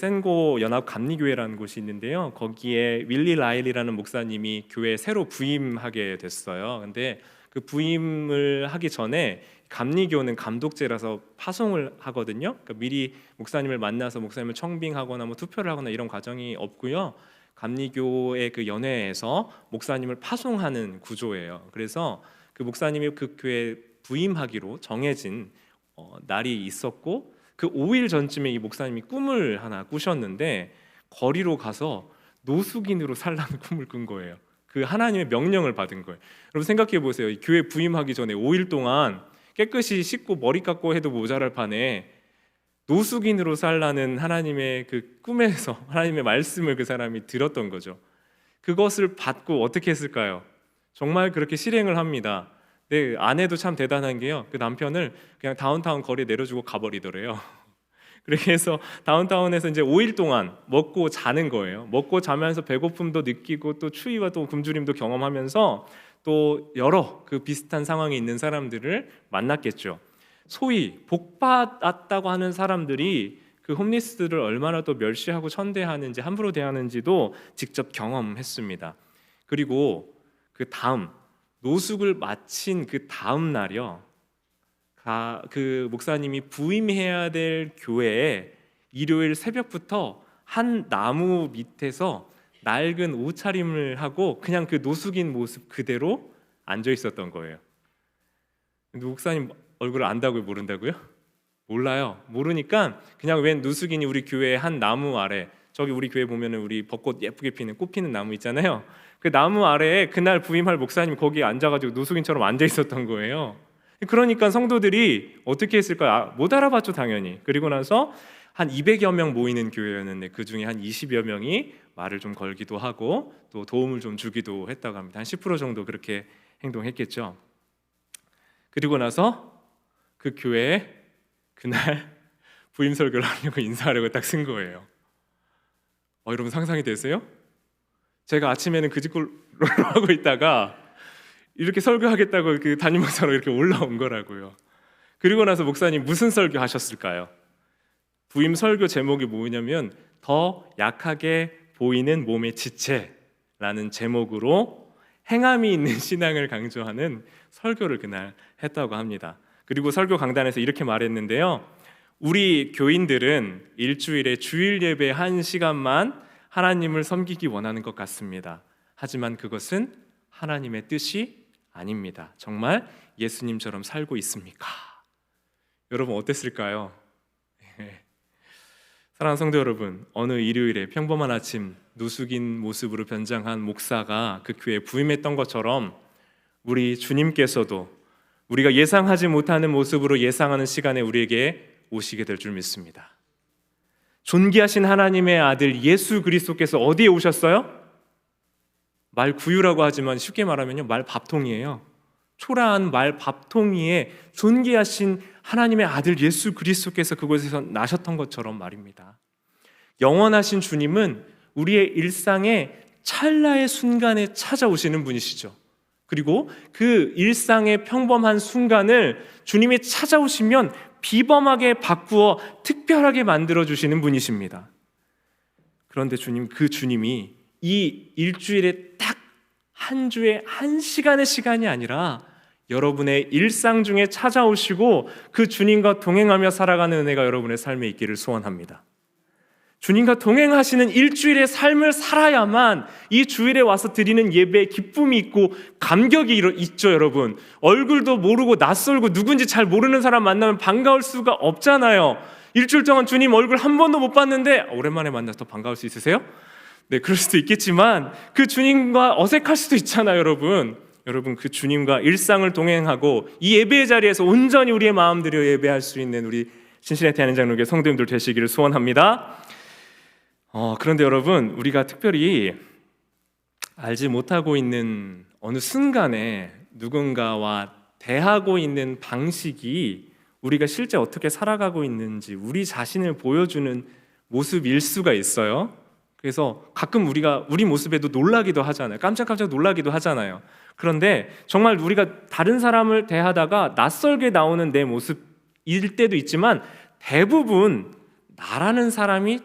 센고 연합 감리교회라는 곳이 있는데요. 거기에 윌리 라일이라는 목사님이 교회에 새로 부임하게 됐어요. 근데 그 부임을 하기 전에 감리교는 감독제라서 파송을 하거든요. 그러니까 미리 목사님을 만나서 목사님을 청빙하거나 뭐 투표를 하거나 이런 과정이 없고요. 감리교의 그 연회에서 목사님을 파송하는 구조예요. 그래서 그 목사님이 그 교회에 부임하기로 정해진 날이 있었고, 그 5일 전쯤에 이 목사님이 꿈을 하나 꾸셨는데 거리로 가서 노숙인으로 살라는 꿈을 꾼 거예요. 그 하나님의 명령을 받은 거예요. 여러분 생각해 보세요. 이 교회 부임하기 전에 5일 동안 깨끗이 씻고 머리 깎고 해도 모자랄 판에 노숙인으로 살라는 하나님의 그 꿈에서 하나님의 말씀을 그 사람이 들었던 거죠. 그것을 받고 어떻게 했을까요? 정말 그렇게 실행을 합니다. 네, 아내도 참 대단한 게요. 그 남편을 그냥 다운타운 거리에 내려주고 가버리더래요. 그렇게 해서 다운타운에서 이제 5일 동안 먹고 자는 거예요. 먹고 자면서 배고픔도 느끼고 또 추위와 또 굶주림도 경험하면서 또 여러 그 비슷한 상황에 있는 사람들을 만났겠죠. 소위 복받았다고 하는 사람들이 그 홈리스들을 얼마나 또 멸시하고 천대하는지, 함부로 대하는지도 직접 경험했습니다. 그리고 그 다음 노숙을 마친 그 다음 날이요, 그 목사님이 부임해야 될 교회에 일요일 새벽부터 한 나무 밑에서 낡은 옷차림을 하고 그냥 그 노숙인 모습 그대로 앉아 있었던 거예요. 근데 목사님 얼굴을 안다고요? 모른다고요? 몰라요. 모르니까 그냥 웬 노숙인이 우리 교회의 한 나무 아래, 저기 우리 교회 보면은 우리 벚꽃 예쁘게 피는 꽃 피는 나무 있잖아요. 그 나무 아래에 그날 부임할 목사님 거기에 앉아가지고 노숙인처럼 앉아 있었던 거예요. 그러니까 성도들이 어떻게 했을까요? 못 알아봤죠, 당연히. 그리고 나서 한 200여 명 모이는 교회였는데 그 중에 한 20여 명이 말을 좀 걸기도 하고 또 도움을 좀 주기도 했다고 합니다. 한 10% 정도 그렇게 행동했겠죠. 그리고 나서 그 교회에 그날 부임 설교를 하려고 인사하려고 딱 쓴 거예요. 여러분 상상이 되세요? 제가 아침에는 그 짓걸로 하고 있다가 이렇게 설교하겠다고 그 담임 목사로 이렇게 올라온 거라고요. 그리고 나서 목사님 무슨 설교 하셨을까요? 부임 설교 제목이 뭐냐면 더 약하게 보이는 몸의 지체라는 제목으로 행함이 있는 신앙을 강조하는 설교를 그날 했다고 합니다. 그리고 설교 강단에서 이렇게 말했는데요. 우리 교인들은 일주일에 주일 예배 1시간만 하나님을 섬기기 원하는 것 같습니다. 하지만 그것은 하나님의 뜻이 아닙니다. 정말 예수님처럼 살고 있습니까? 여러분 어땠을까요? 사랑하는 성도 여러분, 어느 일요일에 평범한 아침 노숙인 모습으로 변장한 목사가 그 교회에 부임했던 것처럼 우리 주님께서도 우리가 예상하지 못하는 모습으로 예상하는 시간에 우리에게 오시게 될 줄 믿습니다. 존귀하신 하나님의 아들 예수 그리스도께서 어디에 오셨어요? 말 구유라고 하지만 쉽게 말하면요, 말 밥통이에요. 초라한 말 밥통이에 존귀하신 하나님의 아들 예수 그리스도께서 그곳에서 나셨던 것처럼 말입니다. 영원하신 주님은 우리의 일상의 찰나의 순간에 찾아오시는 분이시죠. 그리고 그 일상의 평범한 순간을 주님이 찾아오시면 비범하게 바꾸어 특별하게 만들어주시는 분이십니다. 그런데 그 주님이 이 일주일에 딱 한 주에 1시간의 시간이 아니라 여러분의 일상 중에 찾아오시고 그 주님과 동행하며 살아가는 은혜가 여러분의 삶에 있기를 소원합니다. 주님과 동행하시는 일주일의 삶을 살아야만 이 주일에 와서 드리는 예배에 기쁨이 있고 감격이 있죠. 여러분, 얼굴도 모르고 낯설고 누군지 잘 모르는 사람 만나면 반가울 수가 없잖아요. 일주일 동안 주님 얼굴 한 번도 못 봤는데 오랜만에 만나서 더 반가울 수 있으세요? 네, 그럴 수도 있겠지만 그 주님과 어색할 수도 있잖아요. 여러분 그 주님과 일상을 동행하고 이 예배의 자리에서 온전히 우리의 마음 들여 예배할 수 있는 우리 신시내티 한인장로교회 성도님들 되시기를 소원합니다. 그런데 여러분, 우리가 특별히 알지 못하고 있는 어느 순간에 누군가와 대하고 있는 방식이 우리가 실제 어떻게 살아가고 있는지 우리 자신을 보여주는 모습일 수가 있어요. 그래서 가끔 우리가 우리 모습에도 놀라기도 하잖아요. 깜짝깜짝 놀라기도 하잖아요. 그런데 정말 우리가 다른 사람을 대하다가 낯설게 나오는 내 모습일 때도 있지만 대부분 나라는 사람이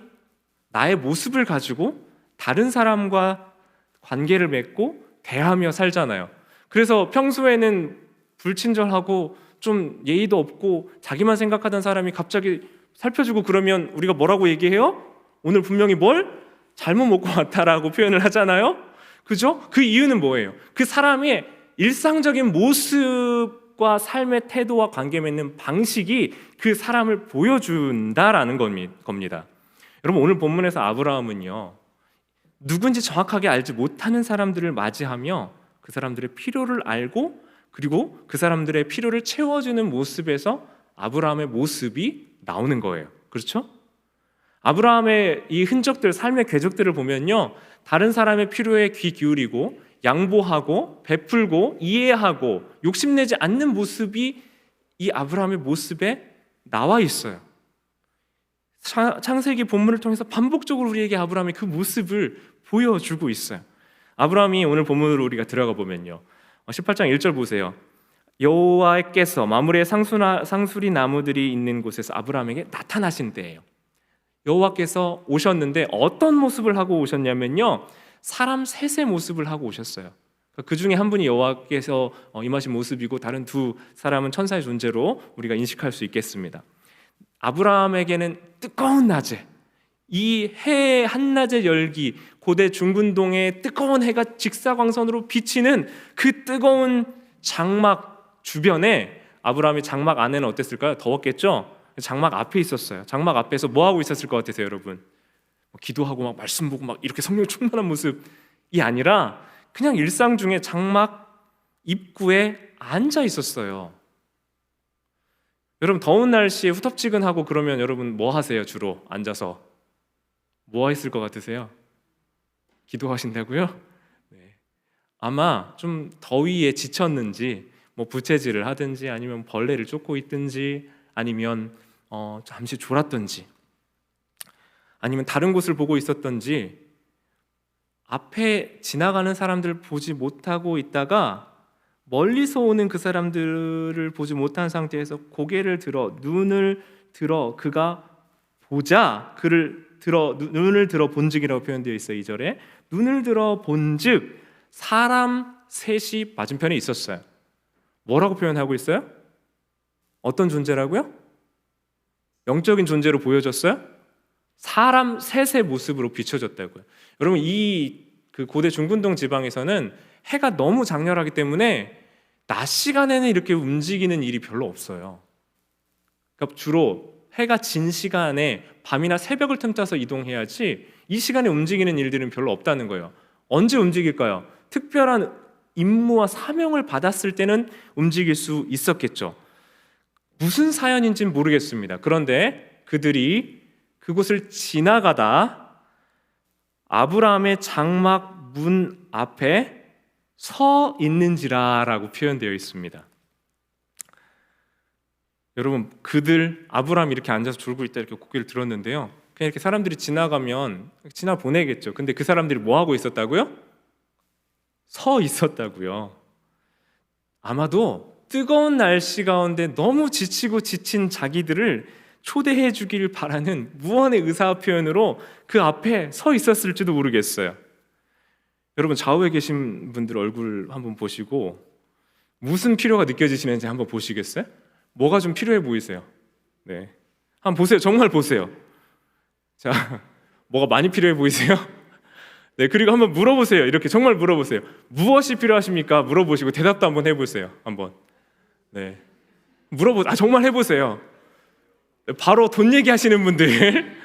나의 모습을 가지고 다른 사람과 관계를 맺고 대하며 살잖아요. 그래서 평소에는 불친절하고 좀 예의도 없고 자기만 생각하던 사람이 갑자기 살펴주고 그러면 우리가 뭐라고 얘기해요? 오늘 분명히 뭘 잘못 먹고 왔다라고 표현을 하잖아요. 그죠? 그 이유는 뭐예요? 그 사람의 일상적인 모습과 삶의 태도와 관계 맺는 방식이 그 사람을 보여준다라는 겁니다. 여러분, 오늘 본문에서 아브라함은요, 누군지 정확하게 알지 못하는 사람들을 맞이하며 그 사람들의 필요를 알고 그리고 그 사람들의 필요를 채워주는 모습에서 아브라함의 모습이 나오는 거예요. 그렇죠? 아브라함의 이 흔적들, 삶의 궤적들을 보면요, 다른 사람의 필요에 귀 기울이고 양보하고 베풀고 이해하고 욕심내지 않는 모습이 이 아브라함의 모습에 나와 있어요. 창세기 본문을 통해서 반복적으로 우리에게 아브라함의 그 모습을 보여주고 있어요. 아브라함이 오늘 본문으로 우리가 들어가 보면요, 18장 1절 보세요. 여호와께서 마므레 상수리 나무들이 있는 곳에서 아브라함에게 나타나신 때예요. 여호와께서 오셨는데 어떤 모습을 하고 오셨냐면요, 사람 셋의 모습을 하고 오셨어요. 그 중에 한 분이 여호와께서 임하신 모습이고 다른 두 사람은 천사의 존재로 우리가 인식할 수 있겠습니다. 아브라함에게는 뜨거운 낮에 이 해 한낮의 열기, 고대 중근동의 뜨거운 해가 직사광선으로 비치는 그 뜨거운 장막 주변에, 아브라함이 장막 안에는 어땠을까요? 더웠겠죠? 장막 앞에 있었어요. 장막 앞에서 뭐 하고 있었을 것 같으세요, 여러분? 기도하고 막 말씀 보고 막 이렇게 성령 충만한 모습이 아니라 그냥 일상 중에 장막 입구에 앉아 있었어요. 여러분, 더운 날씨에 후텁지근하고 그러면 여러분 뭐 하세요? 주로 앉아서 뭐 했을 것 같으세요? 기도하신다고요? 네. 아마 좀 더위에 지쳤는지 뭐 부채질을 하든지 아니면 벌레를 쫓고 있든지 아니면 잠시 졸았든지 아니면 다른 곳을 보고 있었던지 앞에 지나가는 사람들을 보지 못하고 있다가 멀리서 오는 그 사람들을 보지 못한 상태에서 고개를 들어 눈을 들어 그가 보자 그를 들어 눈을 들어 본즉이라고 표현되어 있어요. 2절에 눈을 들어 본즉 사람 셋이 맞은편에 있었어요. 뭐라고 표현하고 있어요? 어떤 존재라고요? 영적인 존재로 보여졌어요? 사람 셋의 모습으로 비춰졌다고요. 여러분, 그 고대 중근동 지방에서는 해가 너무 장렬하기 때문에 낮 시간에는 이렇게 움직이는 일이 별로 없어요. 그러니까 주로 해가 진 시간에 밤이나 새벽을 틈타서 이동해야지 이 시간에 움직이는 일들은 별로 없다는 거예요. 언제 움직일까요? 특별한 임무와 사명을 받았을 때는 움직일 수 있었겠죠. 무슨 사연인지는 모르겠습니다. 그런데 그들이 그곳을 지나가다 아브라함의 장막 문 앞에 서 있는지라라고 표현되어 있습니다. 여러분, 아브라함이 이렇게 앉아서 졸고 있다 이렇게 고개를 들었는데요, 그냥 이렇게 사람들이 지나가면 지나 보내겠죠. 근데 그 사람들이 뭐 하고 있었다고요? 서 있었다고요. 아마도 뜨거운 날씨 가운데 너무 지치고 지친 자기들을 초대해 주길 바라는 무언의 의사 표현으로 그 앞에 서 있었을지도 모르겠어요. 여러분, 좌우에 계신 분들 얼굴 한번 보시고 무슨 필요가 느껴지시는지 한번 보시겠어요? 뭐가 좀 필요해 보이세요? 네, 한번 보세요. 정말 보세요. 자, 뭐가 많이 필요해 보이세요? 네, 그리고 한번 물어보세요. 이렇게 정말 물어보세요. 무엇이 필요하십니까? 물어보시고 대답도 한번 해보세요. 한번. 네, 정말 해보세요. 바로 돈 얘기하시는 분들,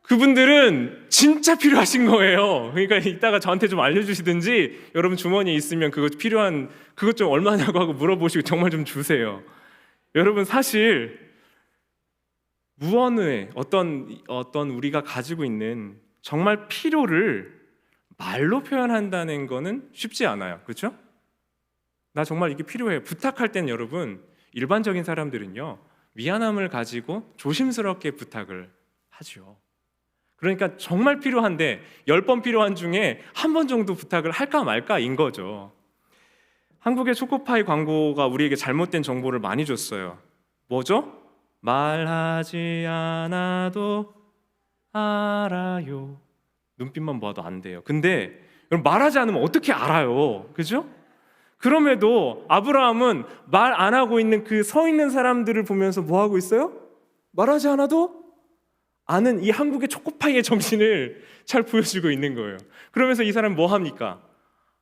그분들은 진짜 필요하신 거예요. 그러니까 이따가 저한테 좀 알려주시든지 여러분 주머니에 있으면 그것 좀 얼마냐고 하고 물어보시고 정말 좀 주세요. 여러분, 사실 무언의 어떤 우리가 가지고 있는 정말 필요를 말로 표현한다는 거는 쉽지 않아요. 그렇죠? 나 정말 이게 필요해. 부탁할 때는 여러분, 일반적인 사람들은요, 미안함을 가지고 조심스럽게 부탁을 하죠. 그러니까 정말 필요한데 10번 필요한 중에 한 번 정도 부탁을 할까 말까인 거죠. 한국의 초코파이 광고가 우리에게 잘못된 정보를 많이 줬어요. 뭐죠? 말하지 않아도 알아요. 눈빛만 봐도 안 돼요. 근데 말하지 않으면 어떻게 알아요? 그죠? 그럼에도 아브라함은 말 안 하고 있는 그 서 있는 사람들을 보면서 뭐 하고 있어요? 말하지 않아도 아는 이 한국의 초코파이의 정신을 잘 보여주고 있는 거예요. 그러면서 이 사람은 뭐 합니까?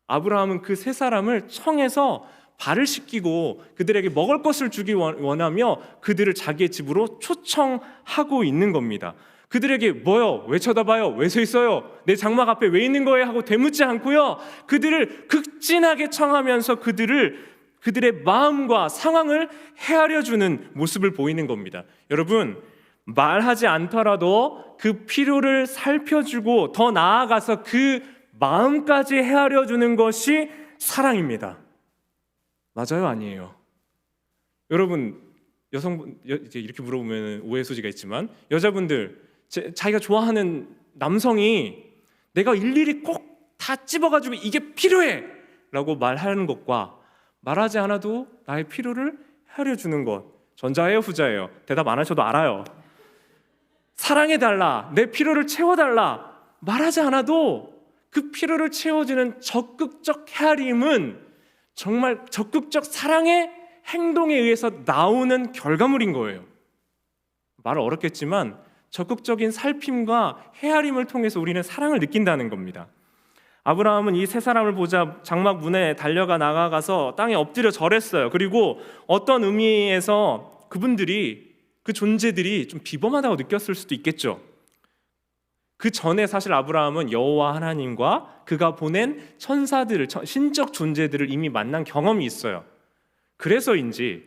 아브라함은 그 세 사람을 청해서 발을 씻기고 그들에게 먹을 것을 주기 원하며 그들을 자기의 집으로 초청하고 있는 겁니다. 그들에게 뭐요? 왜 쳐다봐요? 왜 서 있어요? 내 장막 앞에 왜 있는 거예요? 하고 되묻지 않고요. 그들을 극진하게 청하면서 그들의 마음과 상황을 헤아려 주는 모습을 보이는 겁니다. 여러분, 말하지 않더라도 그 필요를 살펴주고 더 나아가서 그 마음까지 헤아려 주는 것이 사랑입니다. 맞아요, 아니에요? 여러분, 여성분 이제 이렇게 물어보면 오해 소지가 있지만 여자분들 자기가 좋아하는 남성이 내가 일일이 꼭 다 찝어가지고 이게 필요해 라고 말하는 것과 말하지 않아도 나의 필요를 헤아려 주는 것, 전자예요, 후자예요? 대답 안 하셔도 알아요. 사랑해달라, 내 필요를 채워달라, 말하지 않아도 그 필요를 채워주는 적극적 헤아림은 정말 적극적 사랑의 행동에 의해서 나오는 결과물인 거예요. 말은 어렵겠지만 적극적인 살핌과 헤아림을 통해서 우리는 사랑을 느낀다는 겁니다. 아브라함은 이 세 사람을 보자 장막 문에 달려가 나가서 땅에 엎드려 절했어요. 그리고 어떤 의미에서 그 존재들이 좀 비범하다고 느꼈을 수도 있겠죠. 그 전에 사실 아브라함은 여호와 하나님과 그가 보낸 천사들을, 신적 존재들을 이미 만난 경험이 있어요. 그래서인지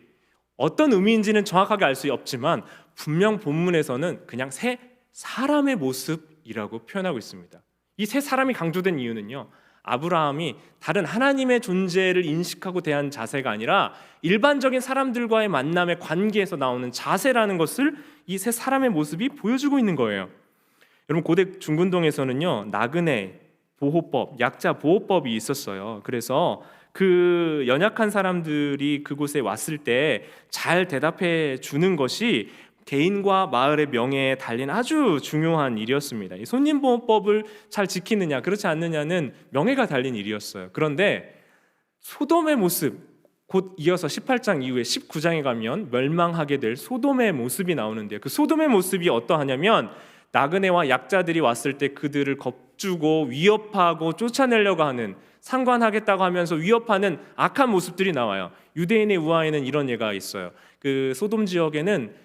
어떤 의미인지는 정확하게 알 수 없지만 분명 본문에서는 그냥 세 사람의 모습이라고 표현하고 있습니다. 이 세 사람이 강조된 이유는요, 아브라함이 다른 하나님의 존재를 인식하고 대한 자세가 아니라 일반적인 사람들과의 만남의 관계에서 나오는 자세라는 것을 이 세 사람의 모습이 보여주고 있는 거예요. 여러분, 고대 중근동에서는요, 나그네 보호법, 약자 보호법이 있었어요. 그래서 그 연약한 사람들이 그곳에 왔을 때 잘 대답해 주는 것이 개인과 마을의 명예에 달린 아주 중요한 일이었습니다. 이 손님보호법을 잘 지키느냐 그렇지 않느냐는 명예가 달린 일이었어요. 그런데 소돔의 모습, 곧 이어서 18장 이후에 19장에 가면 멸망하게 될 소돔의 모습이 나오는데요, 그 소돔의 모습이 어떠하냐면 나그네와 약자들이 왔을 때 그들을 겁주고 위협하고 쫓아내려고 하는, 상관하겠다고 하면서 위협하는 악한 모습들이 나와요. 유대인의 우화에는 이런 예가 있어요. 그 소돔 지역에는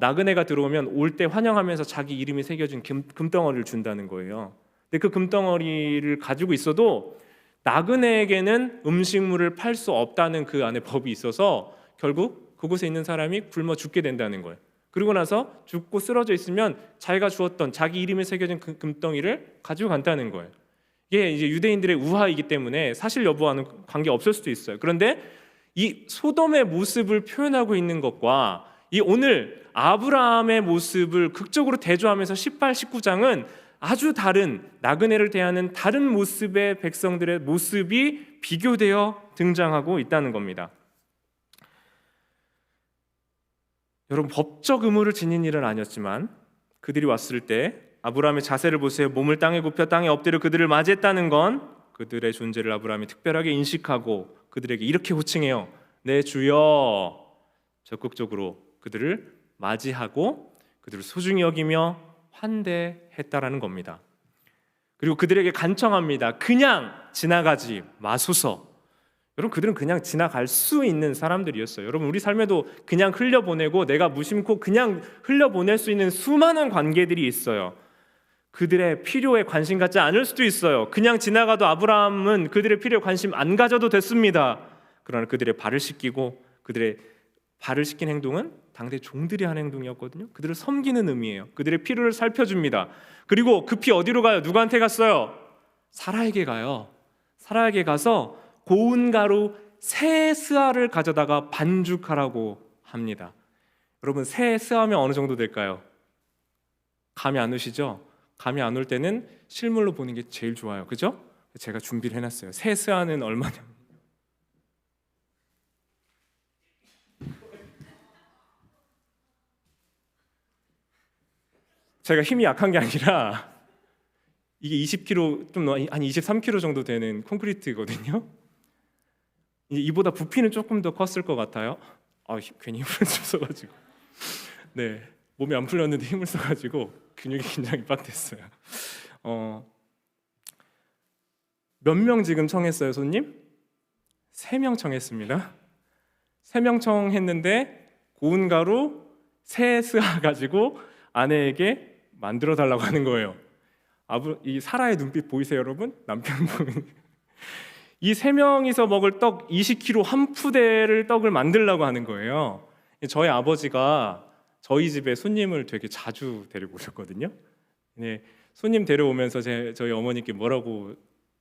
나그네가 들어오면 올 때 환영하면서 자기 이름이 새겨진 금덩어리를 준다는 거예요. 근데 그 금덩어리를 가지고 있어도 나그네에게는 음식물을 팔 수 없다는 그 안에 법이 있어서 결국 그곳에 있는 사람이 굶어 죽게 된다는 거예요. 그리고 나서 죽고 쓰러져 있으면 자기가 주었던 자기 이름이 새겨진 그 금덩이를 가지고 간다는 거예요. 이게 이제 유대인들의 우화이기 때문에 사실 여부와는 관계 없을 수도 있어요. 그런데 이 소돔의 모습을 표현하고 있는 것과 이 오늘 아브라함의 모습을 극적으로 대조하면서 18, 19장은 아주 다른, 나그네를 대하는 다른 모습의 백성들의 모습이 비교되어 등장하고 있다는 겁니다. 여러분, 법적 의무를 지닌 일은 아니었지만 그들이 왔을 때 아브라함의 자세를 보세요. 몸을 땅에 굽혀 땅에 엎드려 그들을 맞이했다는 건 그들의 존재를 아브라함이 특별하게 인식하고 그들에게 이렇게 호칭해요. 내 주여. 적극적으로 그들을 맞이하고 그들을 소중히 여기며 환대했다라는 겁니다. 그리고 그들에게 간청합니다. 그냥 지나가지 마소서. 여러분, 그들은 그냥 지나갈 수 있는 사람들이었어요. 여러분, 우리 삶에도 그냥 흘려보내고 내가 무심코 그냥 흘려보낼 수 있는 수많은 관계들이 있어요. 그들의 필요에 관심 갖지 않을 수도 있어요. 그냥 지나가도 아브라함은 그들의 필요에 관심 안 가져도 됐습니다. 그러나 그들의 발을 씻기고 그들의 발을 씻긴 행동은 당대 종들이 한 행동이었거든요. 그들을 섬기는 의미예요. 그들의 필요를 살펴줍니다. 그리고 급히 어디로 가요? 누구한테 갔어요? 사라에게 가요. 사라에게 가서 고운 가루 새 스아를 가져다가 반죽하라고 합니다. 여러분, 새 스아면 어느 정도 될까요? 감이 안 오시죠? 감이 안 올 때는 실물로 보는 게 제일 좋아요. 그죠? 제가 준비를 해놨어요. 새 스아는 얼마냐? 제가 힘이 약한 게 아니라 이게 20kg 한 23kg 정도 되는 콘크리트거든요. 이보다 부피는 조금 더 컸을 것 같아요. 괜히 힘을 좀 써가지고 네, 몸이 안 풀렸는데 힘을 써가지고 근육이 굉장히 빡됐어요. 몇 명 지금 청했어요, 손님? 3명 청했습니다. 3명 청했는데 고운 가루 3스아 가지고 아내에게 만들어 달라고 하는 거예요. 이 사라의 눈빛 보이세요, 여러분? 남편분. 이 3명이서 먹을 떡 20kg 한 푸대를 떡을 만들려고 하는 거예요. 저희 아버지가 저희 집에 손님을 되게 자주 데리고 오셨거든요. 네, 손님 데려오면서 저희 어머니께 뭐라고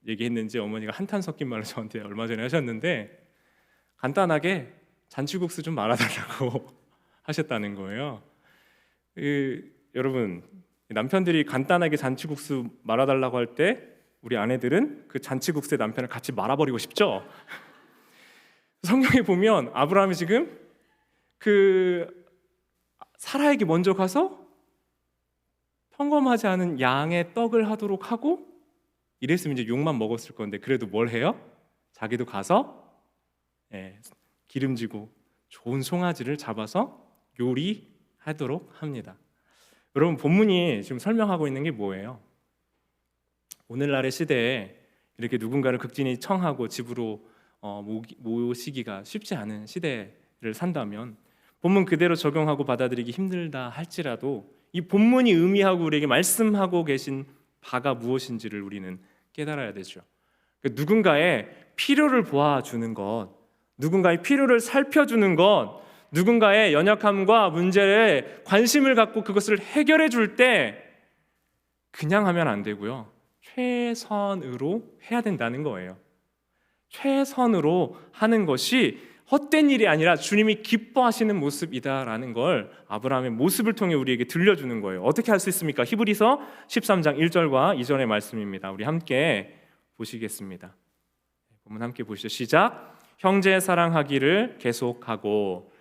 얘기했는지 어머니가 한탄 섞인 말을 저한테 얼마 전에 하셨는데 간단하게 잔치국수 좀 말아달라고 하셨다는 거예요. 여러분, 남편들이 간단하게 잔치국수 말아달라고 할 때 우리 아내들은 그 잔치국수에 남편을 같이 말아버리고 싶죠. 성경에 보면 아브라함이 지금 사라에게 먼저 가서 평범하지 않은 양의 떡을 하도록 하고, 이랬으면 이제 욕만 먹었을 건데 그래도 뭘 해요? 자기도 가서 기름지고 좋은 송아지를 잡아서 요리하도록 합니다. 여러분, 본문이 지금 설명하고 있는 게 뭐예요? 오늘날의 시대에 이렇게 누군가를 극진히 청하고 집으로 모시기가 쉽지 않은 시대를 산다면 본문 그대로 적용하고 받아들이기 힘들다 할지라도 이 본문이 의미하고 우리에게 말씀하고 계신 바가 무엇인지를 우리는 깨달아야 되죠. 누군가의 필요를 보아주는 것, 누군가의 필요를 살펴주는 것, 누군가의 연약함과 문제에 관심을 갖고 그것을 해결해 줄 때 그냥 하면 안 되고요, 최선으로 해야 된다는 거예요. 최선으로 하는 것이 헛된 일이 아니라 주님이 기뻐하시는 모습이다라는 걸 아브라함의 모습을 통해 우리에게 들려주는 거예요. 어떻게 할 수 있습니까? 히브리서 13장 1절과 2절의 말씀입니다. 우리 함께 보시겠습니다. 본문 함께 보시죠. 시작. 형제 사랑하기를 계속하고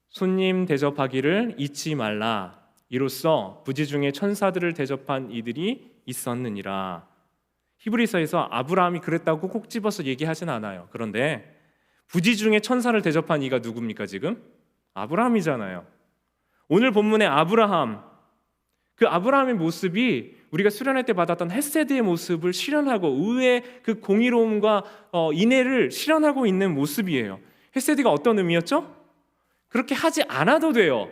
손님 대접하기를 잊지 말라. 이로써 부지 중에 천사들을 대접한 이들이 있었느니라. 히브리서에서 아브라함이 그랬다고 꼭 집어서 얘기하진 않아요. 그런데 부지 중에 천사를 대접한 이가 누굽니까? 지금 아브라함이잖아요. 오늘 본문의 아브라함, 그 아브라함의 모습이 우리가 수련회 때 받았던 헤세드의 모습을 실현하고 의의 그 공의로움과 인애를 실현하고 있는 모습이에요. 헤세드가 어떤 의미였죠? 그렇게 하지 않아도 돼요.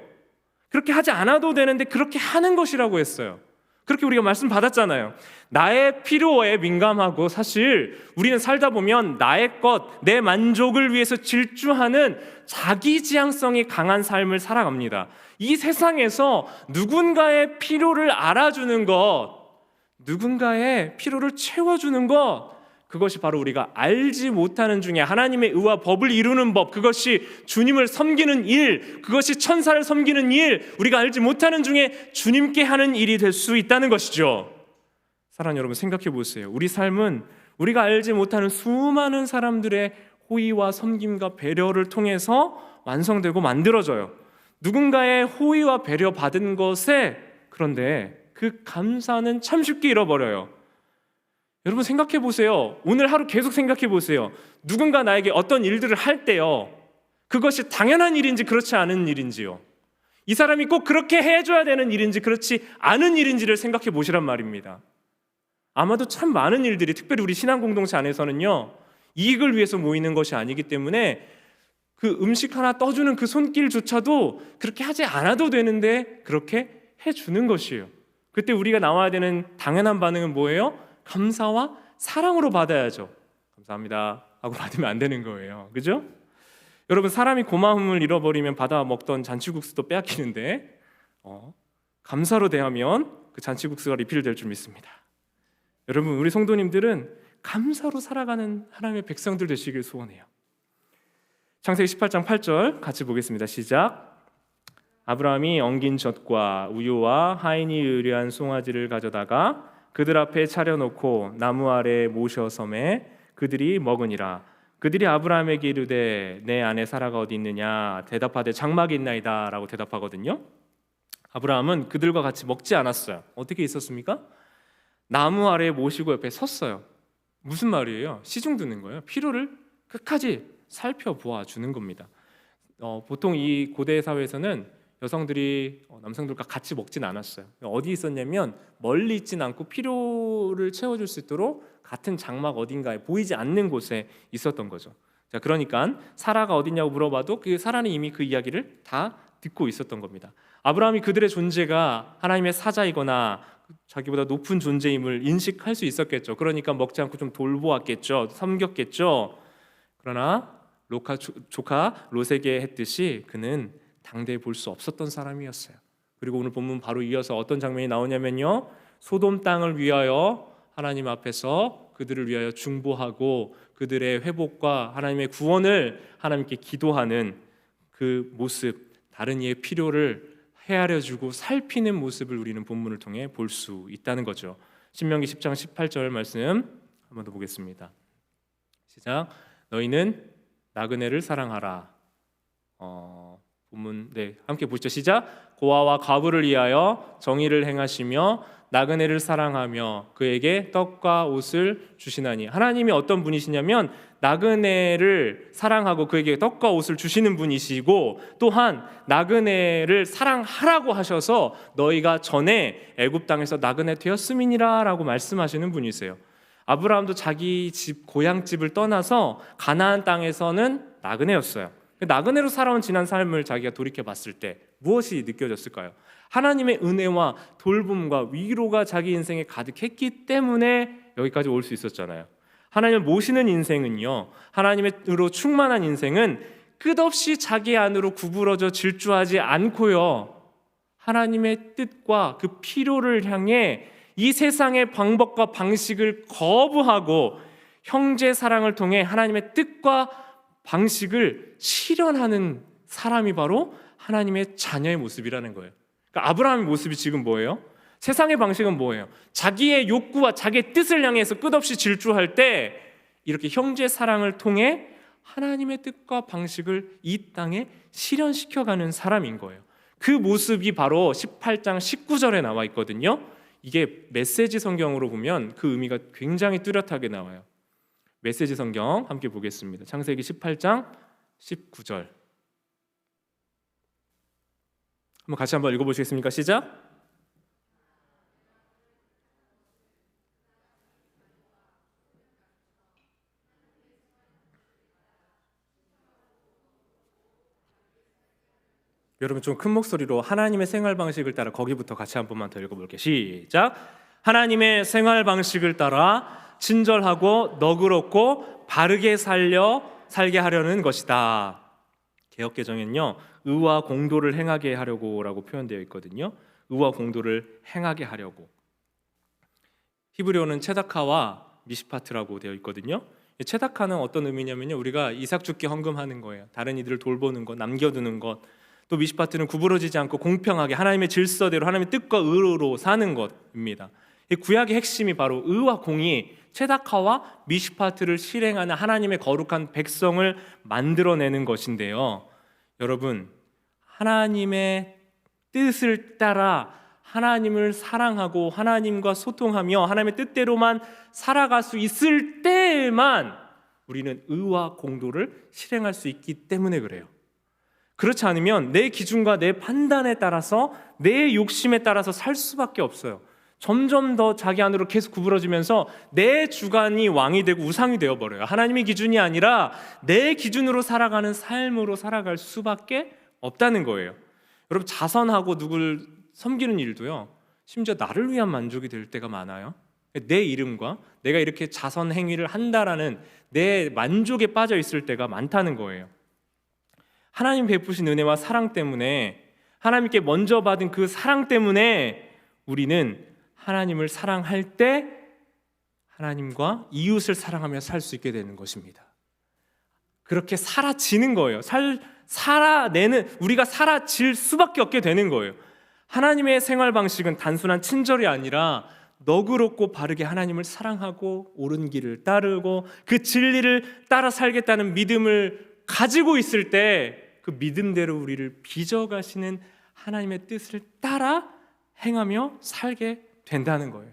그렇게 하지 않아도 되는데 그렇게 하는 것이라고 했어요. 그렇게 우리가 말씀 받았잖아요. 나의 필요에 민감하고, 사실 우리는 살다 보면 나의 것, 내 만족을 위해서 질주하는 자기지향성이 강한 삶을 살아갑니다. 이 세상에서 누군가의 필요를 알아주는 것, 누군가의 필요를 채워주는 것, 그것이 바로 우리가 알지 못하는 중에 하나님의 의와 법을 이루는 법, 그것이 주님을 섬기는 일, 그것이 천사를 섬기는 일, 우리가 알지 못하는 중에 주님께 하는 일이 될 수 있다는 것이죠. 사랑하는 여러분, 생각해 보세요. 우리 삶은 우리가 알지 못하는 수많은 사람들의 호의와 섬김과 배려를 통해서 완성되고 만들어져요. 누군가의 호의와 배려 받은 것에, 그런데 그 감사는 참 쉽게 잃어버려요. 여러분, 생각해 보세요. 오늘 하루 계속 생각해 보세요. 누군가 나에게 어떤 일들을 할 때요, 그것이 당연한 일인지 그렇지 않은 일인지요, 이 사람이 꼭 그렇게 해줘야 되는 일인지 그렇지 않은 일인지를 생각해 보시란 말입니다. 아마도 참 많은 일들이, 특별히 우리 신앙 공동체 안에서는요, 이익을 위해서 모이는 것이 아니기 때문에 그 음식 하나 떠주는 그 손길조차도 그렇게 하지 않아도 되는데 그렇게 해주는 것이에요. 그때 우리가 나와야 되는 당연한 반응은 뭐예요? 감사와 사랑으로 받아야죠. 감사합니다 하고 받으면 안 되는 거예요. 그죠? 여러분, 사람이 고마움을 잃어버리면 받아 먹던 잔치국수도 빼앗기는데 감사로 대하면 그 잔치국수가 리필될 줄 믿습니다. 여러분, 우리 성도님들은 감사로 살아가는 하나님의 백성들 되시길 소원해요. 창세기 18장 8절 같이 보겠습니다. 시작. 아브라함이 엉긴 젖과 우유와 하인이 의뢰한 송아지를 가져다가 그들 앞에 차려놓고 나무 아래 모셔 섬에 그들이 먹으니라. 그들이 아브라함에게 이르되 내 아내 사라가 어디 있느냐? 대답하되 장막에 있나이다 라고 대답하거든요. 아브라함은 그들과 같이 먹지 않았어요. 어떻게 있었습니까? 나무 아래에 모시고 옆에 섰어요. 무슨 말이에요? 시중 듣는 거예요. 필요를 끝까지 살펴보아 주는 겁니다. 보통 이 고대 사회에서는 여성들이 남성들과 같이 먹진 않았어요. 어디 있었냐면 멀리 있진 않고 필요를 채워줄 수 있도록 같은 장막 어딘가에 보이지 않는 곳에 있었던 거죠. 자, 그러니까 사라가 어디냐고 물어봐도 그 사라는 이미 그 이야기를 다 듣고 있었던 겁니다. 아브라함이 그들의 존재가 하나님의 사자이거나 자기보다 높은 존재임을 인식할 수 있었겠죠. 그러니까 먹지 않고 좀 돌보았겠죠. 섬겼겠죠. 그러나 조카 롯에게 했듯이 그는 당대에 볼 수 없었던 사람이었어요. 그리고 오늘 본문 바로 이어서 어떤 장면이 나오냐면요, 소돔 땅을 위하여 하나님 앞에서 그들을 위하여 중보하고 그들의 회복과 하나님의 구원을 하나님께 기도하는 그 모습, 다른 이의 필요를 헤아려주고 살피는 모습을 우리는 본문을 통해 볼 수 있다는 거죠. 신명기 10장 18절 말씀 한번 더 보겠습니다. 시작. 너희는 나그네를 사랑하라. 본문 함께 보시죠. 시작. 고아와 과부를 위하여 정의를 행하시며 나그네를 사랑하며 그에게 떡과 옷을 주시나니. 하나님이 어떤 분이시냐면 나그네를 사랑하고 그에게 떡과 옷을 주시는 분이시고, 또한 나그네를 사랑하라고 하셔서 너희가 전에 애굽 땅에서 나그네 되었음이니라 라고 말씀하시는 분이세요. 아브라함도 자기 집 고향집을 떠나서 가나안 땅에서는 나그네였어요. 나그네로 살아온 지난 삶을 자기가 돌이켜 봤을 때 무엇이 느껴졌을까요? 하나님의 은혜와 돌봄과 위로가 자기 인생에 가득했기 때문에 여기까지 올 수 있었잖아요. 하나님을 모시는 인생은요, 하나님으로 충만한 인생은 끝없이 자기 안으로 구부러져 질주하지 않고요, 하나님의 뜻과 그 필요를 향해 이 세상의 방법과 방식을 거부하고 형제 사랑을 통해 하나님의 뜻과 방식을 실현하는 사람이 바로 하나님의 자녀의 모습이라는 거예요. 그러니까 아브라함의 모습이 지금 뭐예요? 세상의 방식은 뭐예요? 자기의 욕구와 자기의 뜻을 향해서 끝없이 질주할 때 이렇게 형제 사랑을 통해 하나님의 뜻과 방식을 이 땅에 실현시켜가는 사람인 거예요. 그 모습이 바로 18장 19절에 나와 있거든요. 이게 메시지 성경으로 보면 그 의미가 굉장히 뚜렷하게 나와요. 메시지 성경 함께 보겠습니다. 창세기 18장 19절 같이 한번 읽어보시겠습니까? 시작. 여러분 좀 큰 목소리로 하나님의 생활 방식을 따라 거기부터 같이 한 번만 더 읽어볼게요. 시작. 하나님의 생활 방식을 따라 친절하고 너그럽고 바르게 살게 하려는 것이다. 개역개정엔요, 의와 공도를 행하게 하려고라고 표현되어 있거든요. 의와 공도를 행하게 하려고. 히브리어는 체다카와 미시파트라고 되어 있거든요. 체다카는 어떤 의미냐면요, 우리가 이삭 죽게 헌금하는 거예요. 다른 이들을 돌보는 것, 남겨두는 것. 또 미시파트는 구부러지지 않고 공평하게 하나님의 질서대로 하나님의 뜻과 의로 사는 것입니다. 이 구약의 핵심이 바로 의와 공이 체다카와 미시파트를 실행하는 하나님의 거룩한 백성을 만들어내는 것인데요, 여러분, 하나님의 뜻을 따라 하나님을 사랑하고 하나님과 소통하며 하나님의 뜻대로만 살아갈 수 있을 때에만 우리는 의와 공도를 실행할 수 있기 때문에 그래요. 그렇지 않으면 내 기준과 내 판단에 따라서 내 욕심에 따라서 살 수밖에 없어요. 점점 더 자기 안으로 계속 구부러지면서 내 주관이 왕이 되고 우상이 되어버려요. 하나님의 기준이 아니라 내 기준으로 살아가는 삶으로 살아갈 수밖에 없다는 거예요. 여러분, 자선하고 누굴 섬기는 일도요, 심지어 나를 위한 만족이 될 때가 많아요. 내 이름과 내가 이렇게 자선 행위를 한다라는 내 만족에 빠져 있을 때가 많다는 거예요. 하나님 베푸신 은혜와 사랑 때문에, 하나님께 먼저 받은 그 사랑 때문에 우리는 하나님을 사랑할 때 하나님과 이웃을 사랑하며 살 수 있게 되는 것입니다. 그렇게 살아지는 거예요. 우리가 살아질 수밖에 없게 되는 거예요. 하나님의 생활 방식은 단순한 친절이 아니라 너그럽고 바르게 하나님을 사랑하고 옳은 길을 따르고 그 진리를 따라 살겠다는 믿음을 가지고 있을 때 그 믿음대로 우리를 빚어가시는 하나님의 뜻을 따라 행하며 살게 된다는 거예요.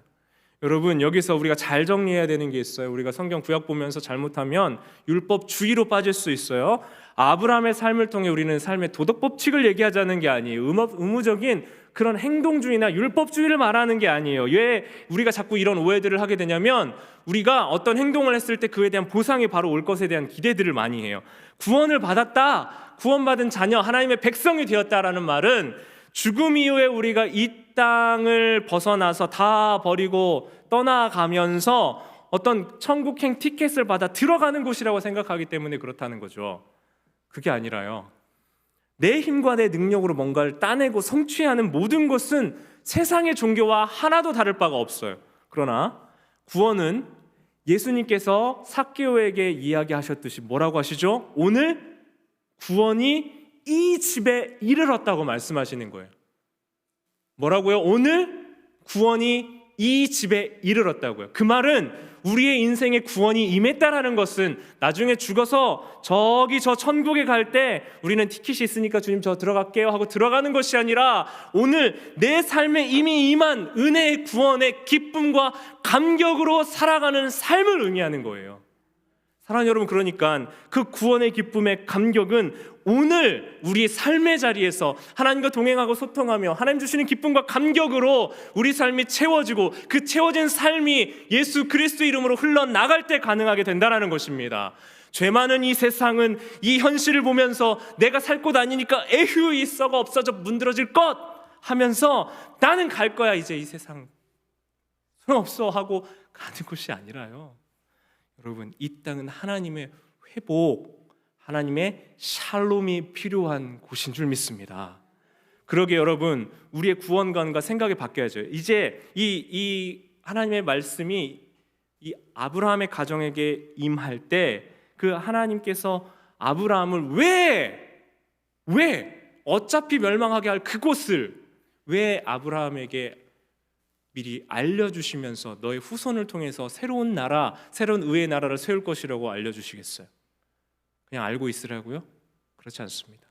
여러분, 여기서 우리가 잘 정리해야 되는 게 있어요. 우리가 성경 구약 보면서 잘못하면 율법주의로 빠질 수 있어요. 아브라함의 삶을 통해 우리는 삶의 도덕 법칙을 얘기하자는 게 아니에요. 의무적인 그런 행동주의나 율법주의를 말하는 게 아니에요. 왜 우리가 자꾸 이런 오해들을 하게 되냐면, 우리가 어떤 행동을 했을 때 그에 대한 보상이 바로 올 것에 대한 기대들을 많이 해요. 구원을 받았다, 구원받은 자녀, 하나님의 백성이 되었다라는 말은 죽음 이후에 우리가 이 땅을 벗어나서 다 버리고 떠나가면서 어떤 천국행 티켓을 받아 들어가는 곳이라고 생각하기 때문에 그렇다는 거죠. 그게 아니라요, 내 힘과 내 능력으로 뭔가를 따내고 성취하는 모든 것은 세상의 종교와 하나도 다를 바가 없어요. 그러나 구원은 예수님께서 삭개오에게 이야기하셨듯이 뭐라고 하시죠? 오늘 구원이 이 집에 이르렀다고 말씀하시는 거예요. 뭐라고요? 오늘 구원이 이 집에 이르렀다고요. 그 말은 우리의 인생에 구원이 임했다라는 것은 나중에 죽어서 저기 저 천국에 갈 때 우리는 티켓이 있으니까 주님 저 들어갈게요 하고 들어가는 것이 아니라 오늘 내 삶에 이미 임한 은혜의 구원의 기쁨과 감격으로 살아가는 삶을 의미하는 거예요. 사랑하는 여러분, 그러니까 그 구원의 기쁨의 감격은 오늘 우리 삶의 자리에서 하나님과 동행하고 소통하며 하나님 주시는 기쁨과 감격으로 우리 삶이 채워지고 그 채워진 삶이 예수 그리스도 이름으로 흘러나갈 때 가능하게 된다는 것입니다. 죄 많은 이 세상은 이 현실을 보면서 내가 살 곳 아니니까 에휴 이 썩어 없어져 문드러질 것 하면서 나는 갈 거야, 이제 이 세상 소용없어 하고 가는 곳이 아니라요, 여러분, 이 땅은 하나님의 회복, 하나님의 샬롬이 필요한 곳인 줄 믿습니다. 그러게 여러분, 우리의 구원관과 생각이 바뀌어야죠. 이제 이 하나님의 말씀이 이 아브라함의 가정에게 임할 때 그 하나님께서 아브라함을 왜 어차피 멸망하게 할 그곳을 왜 아브라함에게 미리 알려주시면서 너의 후손을 통해서 새로운 나라, 새로운 의의 나라를 세울 것이라고 알려주시겠어요? 그냥 알고 있으라고요? 그렇지 않습니다.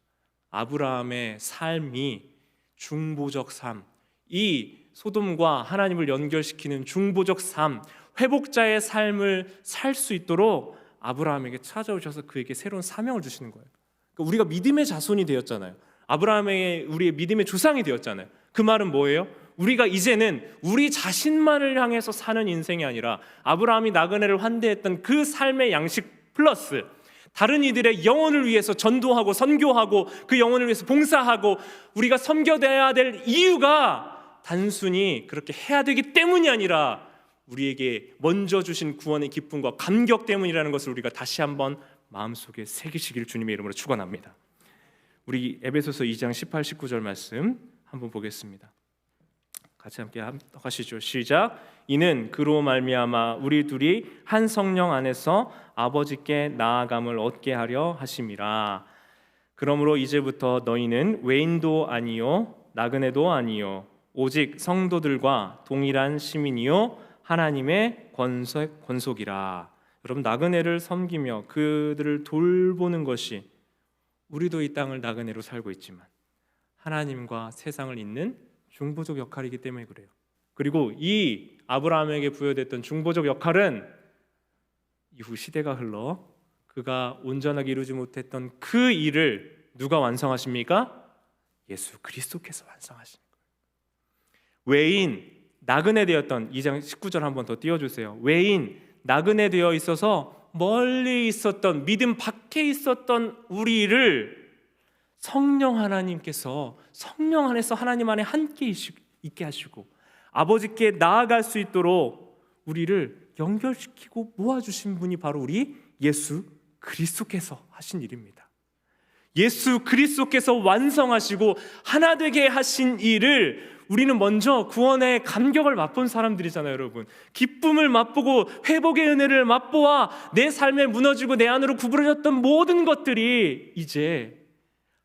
아브라함의 삶이 중보적 삶, 이 소돔과 하나님을 연결시키는 중보적 삶, 회복자의 삶을 살 수 있도록 아브라함에게 찾아오셔서 그에게 새로운 사명을 주시는 거예요. 그러니까 우리가 믿음의 자손이 되었잖아요. 아브라함의 우리의 믿음의 조상이 되었잖아요. 그 말은 뭐예요? 우리가 이제는 우리 자신만을 향해서 사는 인생이 아니라 아브라함이 나그네를 환대했던 그 삶의 양식 플러스 다른 이들의 영혼을 위해서 전도하고 선교하고 그 영혼을 위해서 봉사하고 우리가 섬겨내야 될 이유가 단순히 그렇게 해야 되기 때문이 아니라 우리에게 먼저 주신 구원의 기쁨과 감격 때문이라는 것을 우리가 다시 한번 마음속에 새기시길 주님의 이름으로 축원합니다. 우리 에베소서 2장 18, 19절 말씀 한번 보겠습니다. 같이 함께 하시죠. 시작. 이는 그로 말미암아 우리 둘이 한 성령 안에서 아버지께 나아감을 얻게 하려 하심이라. 그러므로 이제부터 너희는 외인도 아니요 나그네도 아니요 오직 성도들과 동일한 시민이요 하나님의 권속이라. 여러분, 나그네를 섬기며 그들을 돌보는 것이, 우리도 이 땅을 나그네로 살고 있지만 하나님과 세상을 잇는 중보적 역할이기 때문에 그래요. 그리고 이 아브라함에게 부여됐던 중보적 역할은 이후 시대가 흘러 그가 온전하게 이루지 못했던 그 일을 누가 완성하십니까? 예수 그리스도께서 완성하신 거예요. 외인, 나그네 되었던 2장 19절 한번 더 띄워주세요. 외인, 나그네 되어 있어서 멀리 있었던, 믿음 밖에 있었던 우리를 성령 하나님께서 성령 안에서 하나님 안에 함께 있게 하시고 아버지께 나아갈 수 있도록 우리를 연결시키고 모아주신 분이 바로 우리 예수 그리스도께서 하신 일입니다. 예수 그리스도께서 완성하시고 하나 되게 하신 일을 우리는 먼저 구원의 감격을 맛본 사람들이잖아요, 여러분. 기쁨을 맛보고 회복의 은혜를 맛보아 내 삶에 무너지고 내 안으로 구부러졌던 모든 것들이 이제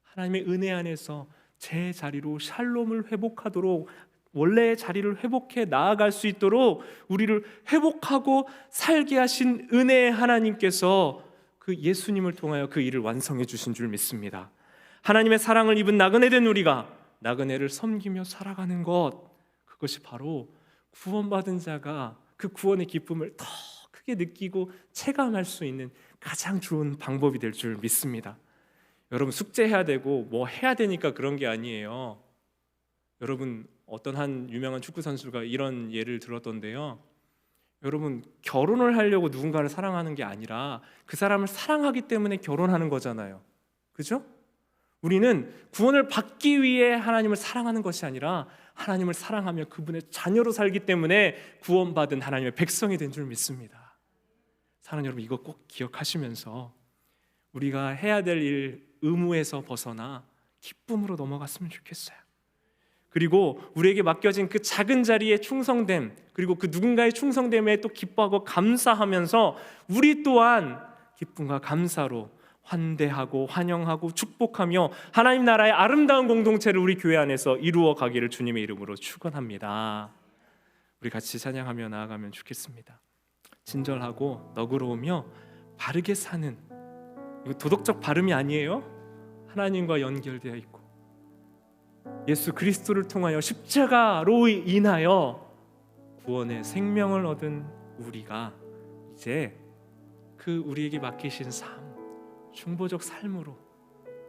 하나님의 은혜 안에서 제 자리로 샬롬을 회복하도록, 원래의 자리를 회복해 나아갈 수 있도록 우리를 회복하고 살게 하신 은혜의 하나님께서 그 예수님을 통하여 그 일을 완성해 주신 줄 믿습니다. 하나님의 사랑을 입은 나그네 된 우리가 나그네를 섬기며 살아가는 것, 그것이 바로 구원받은 자가 그 구원의 기쁨을 더 크게 느끼고 체감할 수 있는 가장 좋은 방법이 될 줄 믿습니다. 여러분, 숙제해야 되고 뭐 해야 되니까 그런 게 아니에요. 여러분, 어떤 한 유명한 축구 선수가 이런 예를 들었던데요. 여러분, 결혼을 하려고 누군가를 사랑하는 게 아니라 그 사람을 사랑하기 때문에 결혼하는 거잖아요. 그죠? 우리는 구원을 받기 위해 하나님을 사랑하는 것이 아니라 하나님을 사랑하며 그분의 자녀로 살기 때문에 구원받은 하나님의 백성이 된 줄 믿습니다. 사랑하는 여러분, 이거 꼭 기억하시면서 우리가 해야 될 일, 의무에서 벗어나 기쁨으로 넘어갔으면 좋겠어요. 그리고 우리에게 맡겨진 그 작은 자리에 충성됨, 그리고 그 누군가의 충성됨에 또 기뻐하고 감사하면서 우리 또한 기쁨과 감사로 환대하고 환영하고 축복하며 하나님 나라의 아름다운 공동체를 우리 교회 안에서 이루어 가기를 주님의 이름으로 축원합니다. 우리 같이 찬양하며 나아가면 좋겠습니다. 친절하고 너그러우며 바르게 사는, 이거 도덕적 발음이 아니에요. 하나님과 연결되어 있고 예수 그리스도를 통하여 십자가로 인하여 구원의 생명을 얻은 우리가 이제 그 우리에게 맡기신 삶, 중보적 삶으로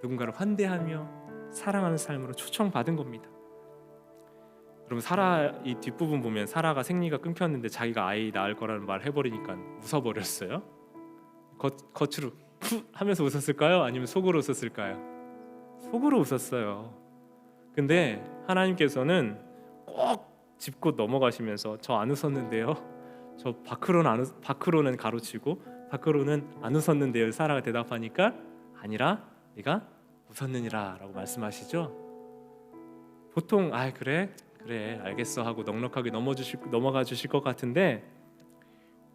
누군가를 환대하며 사랑하는 삶으로 초청받은 겁니다. 여러분, 사라 이 뒷부분 보면 사라가 생리가 끊겼는데 자기가 아이 낳을 거라는 말 해버리니까 웃어버렸어요. 겉으로 푸 하면서 웃었을까요? 아니면 속으로 웃었을까요? 속으로 웃었어요. 근데 하나님께서는 꼭 짚고 넘어가시면서 저 안 웃었는데요, 저 밖으로는 가로치고 밖으로는 안 웃었는데요, 사라가 대답하니까 아니라 네가 웃었느니라 라고 말씀하시죠. 보통 그래 알겠어 하고 넉넉하게 넘어가 주실 것 같은데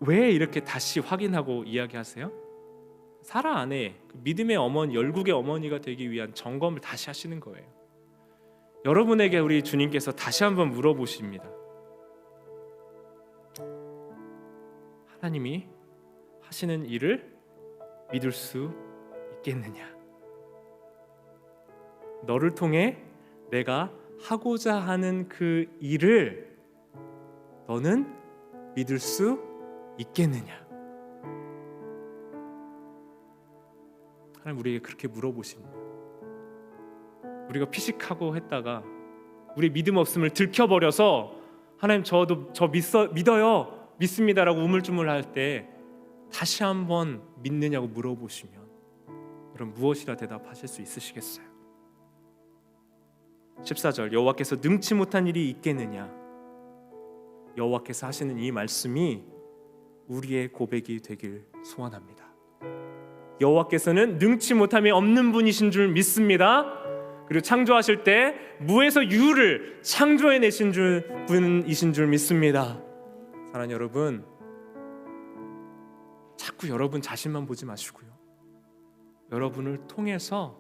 왜 이렇게 다시 확인하고 이야기하세요? 사라 안에 믿음의 어머니, 열국의 어머니가 되기 위한 점검을 다시 하시는 거예요. 여러분에게 우리 주님께서 다시 한번 물어보십니다. 하나님이 하시는 일을 믿을 수 있겠느냐? 너를 통해 내가 하고자 하는 그 일을 너는 믿을 수 있겠느냐? 하나님 우리에게 그렇게 물어보십니다. 우리가 피식하고 했다가 우리 믿음 없음을 들켜버려서 하나님 저 믿어요, 믿습니다라고 우물쭈물할 때 다시 한번 믿느냐고 물어보시면 여러분 무엇이라 대답하실 수 있으시겠어요? 14절, 여호와께서 능치 못한 일이 있겠느냐? 여호와께서 하시는 이 말씀이 우리의 고백이 되길 소원합니다. 여호와께서는 능치 못함이 없는 분이신 줄 믿습니다. 그리고 창조하실 때 무에서 유를 창조해내신 분이신 줄 믿습니다. 사랑하는 여러분, 자꾸 여러분 자신만 보지 마시고요, 여러분을 통해서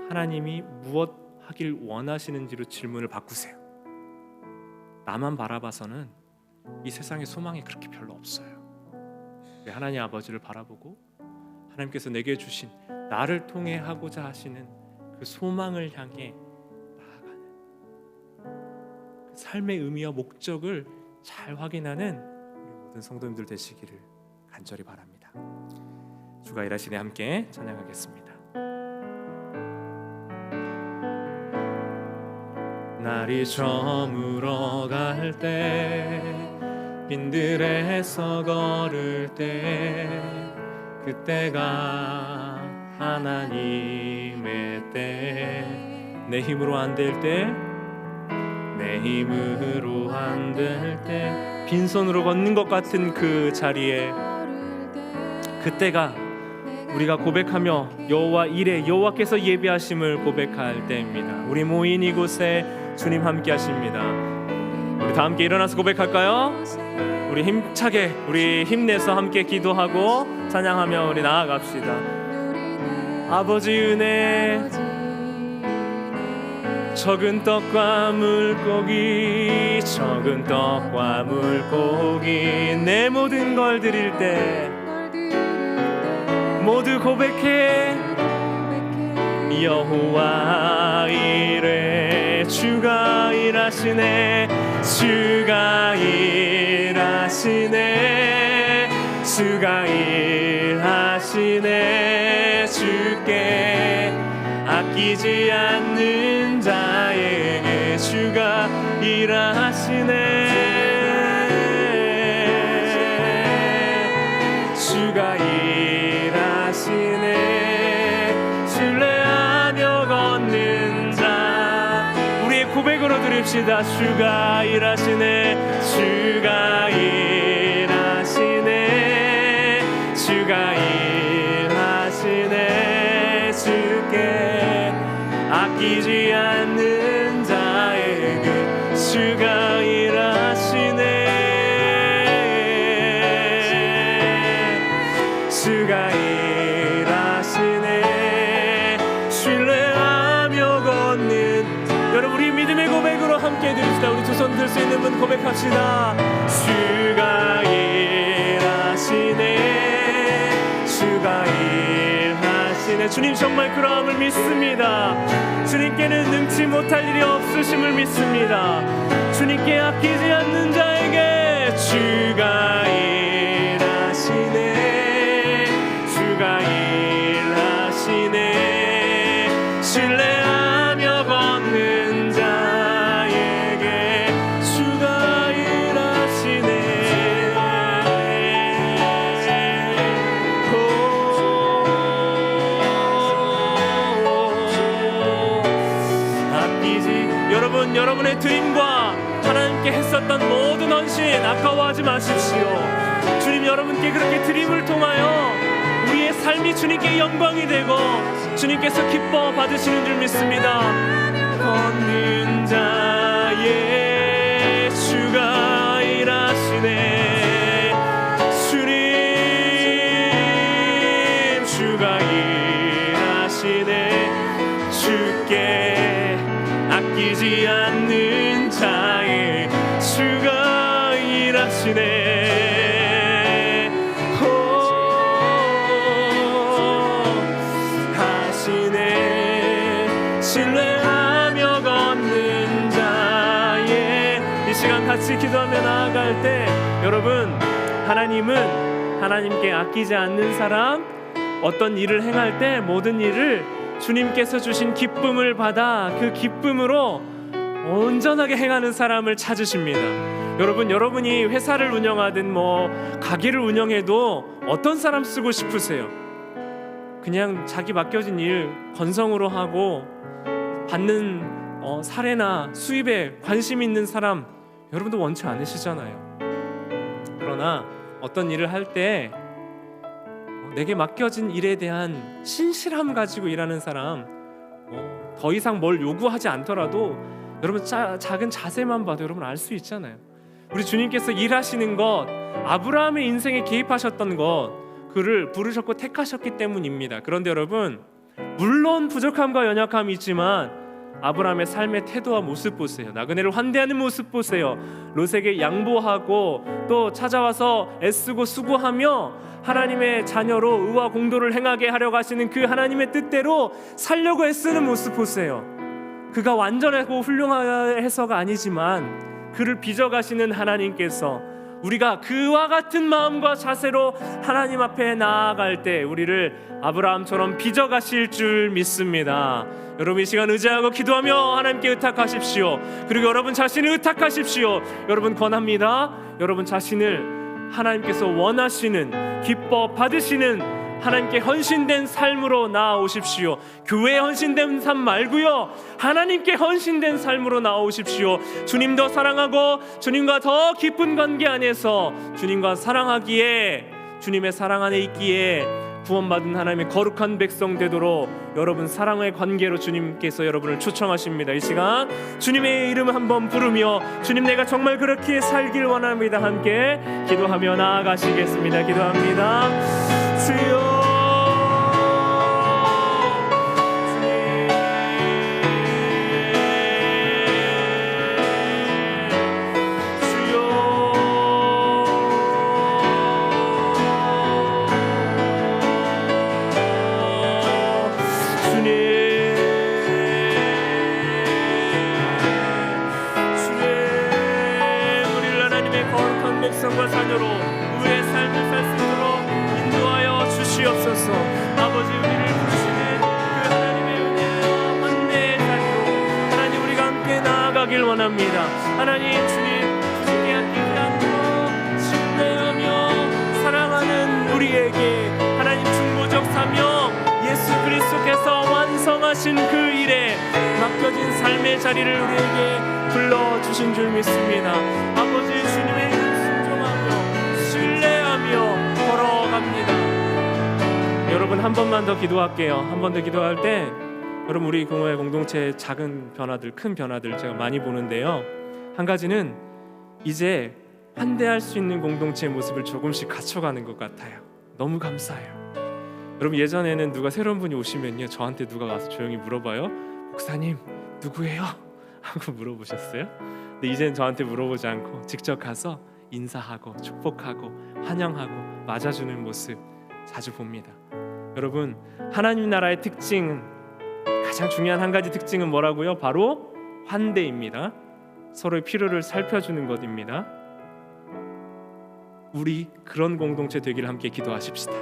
하나님이 무엇 하길 원하시는지로 질문을 바꾸세요. 나만 바라봐서는 이 세상에 소망이 그렇게 별로 없어요. 하나님 아버지를 바라보고 하나님께서 내게 주신 나를 통해 하고자 하시는 그 소망을 향해 나아가는 그 삶의 의미와 목적을 잘 확인하는 우리 모든 성도님들 되시기를 간절히 바랍니다. 주가 일하시네 함께 찬양하겠습니다. 날이 저물어 갈 때, 빈들에서 걸을 때, 그때가 하나님의 때, 내 힘으로 안 될 때, 내 힘으로 안 될 때, 빈손으로 걷는 것 같은 그 자리에, 그때가 우리가 고백하며 여호와 이레, 여호와께서 예비하심을 고백할 때입니다. 우리 모인 이곳에 주님 함께 하십니다. 우리 다 함께 일어나서 고백할까요? 우리 힘차게, 우리 힘내서 함께 기도하고 찬양하며 우리 나아갑시다. 아버지 은혜, 적은 떡과 물고기, 적은 떡과 물고기, 내 모든 걸 드릴 때 모두 고백해 여호와 이레, 주가 일하시네 주가 일하시네 주가 일하시네 주께 아끼지 않는 자에게 주가 일하시네 주가 일하시네 신뢰하며 걷는 자 우리의 고백으로 드립시다 주가 일하시네 주가 일하시네 주가 일하시네 주께 아끼지 않는 자에게 주가 일하시네 주가 일하시네 신뢰하며 걷는 여러분 우리 믿음의 고백으로 함께 드립시다. 우리 두 손 들 수 있는 분 고백합시다. 주가 일하시네 주가 일하시네 주님 정말 그러함을 믿습니다. 주님께는 능치 못할 일이 없으심을 믿습니다. 주님께 아끼지 않는 자에게 주가 일하시네 주가 일하시네 신뢰하며 걷는 자에게 주가 일하시네 아끼지 여러분 여러분의 드림과 하나님께 했었던 모든 헌신 아까워하지 마십시오. 주님 여러분께 그렇게 드림을 통하여 우리의 삶이 주님께 영광이 되고 주님께서 기뻐 받으시는 줄 믿습니다. 걷는 자의 주가 일하시네 주님 주가 일하시네 주께 아끼지 않는 자의 주가 일하시네 신뢰하며 걷는 자의 이 시간 같이 기도하며 나아갈 때 여러분 하나님은 하나님께 아끼지 않는 사람 어떤 일을 행할 때 모든 일을 주님께서 주신 기쁨을 받아 그 기쁨으로 온전하게 행하는 사람을 찾으십니다. 여러분 여러분이 회사를 운영하든 가게를 운영해도 어떤 사람 쓰고 싶으세요? 그냥 자기 맡겨진 일 건성으로 하고 받는 사례나 수입에 관심 있는 사람 여러분도 원치 않으시잖아요. 그러나 어떤 일을 할 때 내게 맡겨진 일에 대한 신실함 가지고 일하는 사람 더 이상 뭘 요구하지 않더라도 여러분 작은 자세만 봐도 여러분 알 수 있잖아요. 우리 주님께서 일하시는 것 아브라함의 인생에 개입하셨던 것 그를 부르셨고 택하셨기 때문입니다. 그런데 여러분 물론 부족함과 연약함이 있지만 아브라함의 삶의 태도와 모습 보세요. 나그네를 환대하는 모습 보세요. 롯에게 양보하고 또 찾아와서 애쓰고 수고하며 하나님의 자녀로 의와 공도를 행하게 하려고 하시는 그 하나님의 뜻대로 살려고 애쓰는 모습 보세요. 그가 완전하고 훌륭해서가 아니지만 그를 빚어가시는 하나님께서 우리가 그와 같은 마음과 자세로 하나님 앞에 나아갈 때 우리를 아브라함처럼 빚어가실 줄 믿습니다. 여러분 이 시간 의지하고 기도하며 하나님께 의탁하십시오. 그리고 여러분 자신을 의탁하십시오. 여러분 권합니다. 여러분 자신을 하나님께서 원하시는 기뻐 받으시는 하나님께 헌신된 삶으로 나아오십시오. 교회에 헌신된 삶 말고요, 하나님께 헌신된 삶으로 나아오십시오. 주님 더 사랑하고 주님과 더 깊은 관계 안에서 주님과 사랑하기에, 주님의 사랑 안에 있기에 구원받은 하나님의 거룩한 백성 되도록 여러분 사랑의 관계로 주님께서 여러분을 초청하십니다. 이 시간 주님의 이름을 한번 부르며 주님 내가 정말 그렇게 살길 원합니다. 함께 기도하며 나아가시겠습니다. 기도합니다. 주여 의의 삶을 살 수 있도록 인도하여 주시옵소서. 아버지, 우리를 부르시는 그 하나님의 은혜와 환대의 자리로 하나님 우리가 함께 나아가길 원합니다. 하나님, 주님께 아끼지 않고 신뢰하며 사랑하는 우리에게 하나님 중보적 사명, 예수 그리스도께서 완성하신 그 일에 맡겨진 삶의 자리를 우리에게 불러주신 줄 믿습니다. 아버지, 주님의 이름 순종하며 신뢰하며 걸어갑니다. 여러분, 한 번만 더 기도할게요. 한 번 더 기도할 때 여러분, 우리 교회 공동체의 작은 변화들, 큰 변화들 제가 많이 보는데요, 한 가지는 이제 환대할 수 있는 공동체의 모습을 조금씩 갖춰가는 것 같아요. 너무 감사해요. 여러분, 예전에는 누가 새로운 분이 오시면요, 저한테 누가 와서 조용히 물어봐요. 목사님 누구예요? 하고 물어보셨어요. 근데 이제는 저한테 물어보지 않고 직접 가서 인사하고 축복하고 환영하고 맞아주는 모습 자주 봅니다. 여러분, 하나님 나라의 특징은, 가장 중요한 한 가지 특징은 뭐라고요? 바로 환대입니다. 서로의 필요를 살펴주는 것입니다. 우리 그런 공동체 되기를 함께 기도하십시다.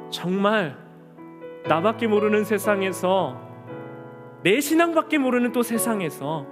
정말 나밖에 모르는 세상에서, 내 신앙밖에 모르는 또 세상에서